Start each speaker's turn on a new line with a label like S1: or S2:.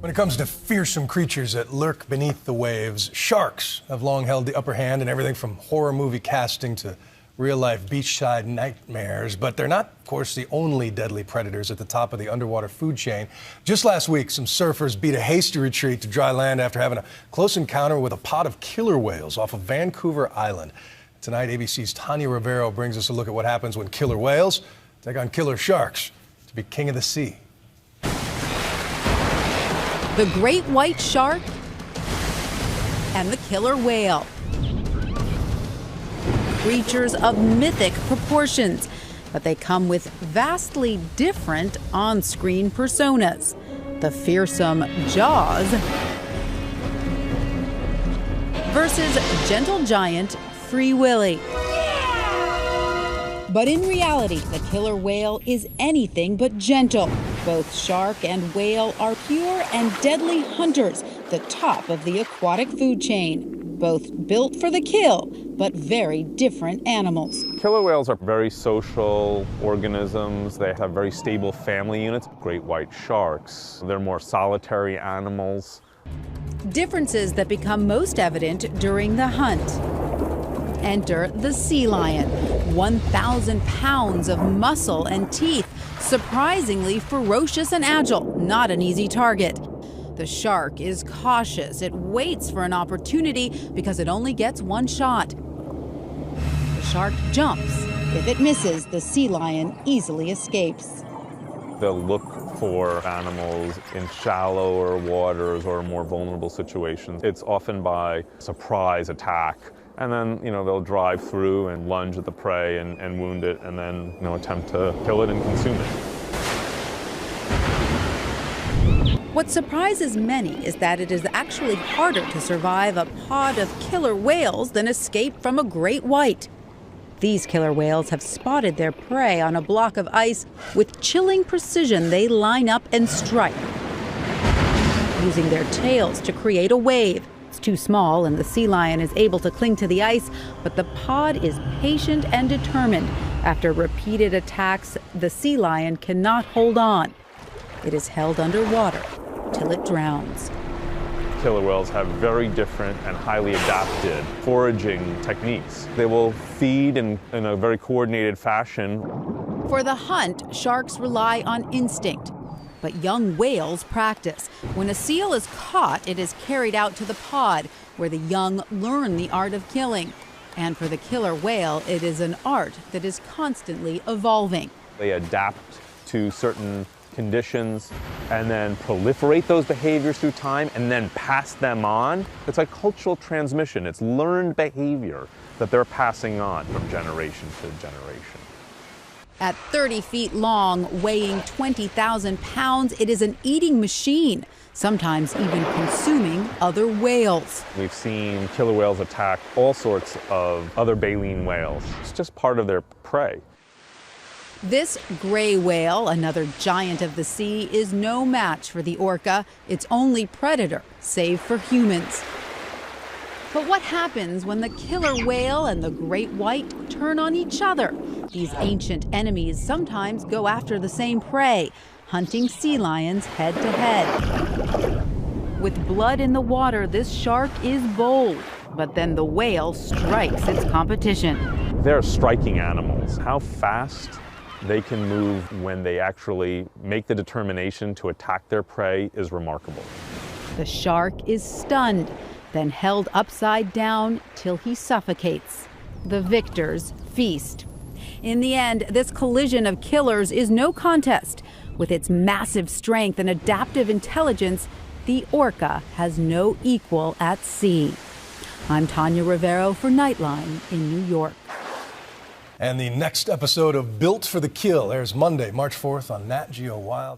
S1: When it comes to fearsome creatures that lurk beneath the waves, sharks have long held the upper hand in everything from horror movie casting to real-life beachside nightmares. But they're not, of course, the only deadly predators at the top of the underwater food chain. Just last week, some surfers beat a hasty retreat to dry land after having a close encounter with a pod of killer whales off of Vancouver Island. Tonight, ABC's Tanya Rivero brings us a look at what happens when killer whales take on killer sharks to be king of the sea.
S2: The great white shark and the killer whale. Creatures of mythic proportions, but they come with vastly different on-screen personas. The fearsome Jaws versus gentle giant Free Willy. But in reality, the killer whale is anything but gentle. Both shark and whale are pure and deadly hunters, the top of the aquatic food chain. Both built for the kill, but very different animals.
S3: Killer whales are very social organisms. They have very stable family units. Great white sharks, they're more solitary animals.
S2: Differences that become most evident during the hunt. Enter the sea lion. 1,000 pounds of muscle and teeth, surprisingly ferocious and agile, not an easy target. The shark is cautious. It waits for an opportunity because it only gets one shot. The shark jumps. If it misses, the sea lion easily escapes.
S3: They'll look for animals in shallower waters or more vulnerable situations. It's often by surprise attack. And then, they'll drive through and lunge at the prey and wound it and then, attempt to kill it and consume it.
S2: What surprises many is that it is actually harder to survive a pod of killer whales than escape from a great white. These killer whales have spotted their prey on a block of ice. With chilling precision, they line up and strike, using their tails to create a wave. It's too small and the sea lion is able to cling to the ice, but the pod is patient and determined. After repeated attacks, the sea lion cannot hold on. It is held underwater till it drowns.
S3: Killer whales have very different and highly adapted foraging techniques. They will feed in a very coordinated fashion.
S2: For the hunt, sharks rely on instinct. But young whales practice. When a seal is caught, it is carried out to the pod, where the young learn the art of killing. And for the killer whale, it is an art that is constantly evolving.
S3: They adapt to certain conditions and then proliferate those behaviors through time and then pass them on. It's like cultural transmission. It's learned behavior that they're passing on from generation to generation.
S2: At 30 feet long, weighing 20,000 pounds, it is an eating machine, sometimes even consuming other whales.
S3: We've seen killer whales attack all sorts of other baleen whales. It's just part of their prey.
S2: This gray whale, another giant of the sea, is no match for the orca, its only predator, save for humans. But what happens when the killer whale and the great white turn on each other? These ancient enemies sometimes go after the same prey, hunting sea lions head to head. With blood in the water, this shark is bold, but then the whale strikes its competition.
S3: They're striking animals. How fast they can move when they actually make the determination to attack their prey is remarkable.
S2: The shark is stunned, then held upside down till he suffocates. The victors feast. In the end, this collision of killers is no contest. With its massive strength and adaptive intelligence, the orca has no equal at sea. I'm Tanya Rivero for Nightline in New York.
S1: And the next episode of Built for the Kill airs Monday, March 4th on Nat Geo Wild.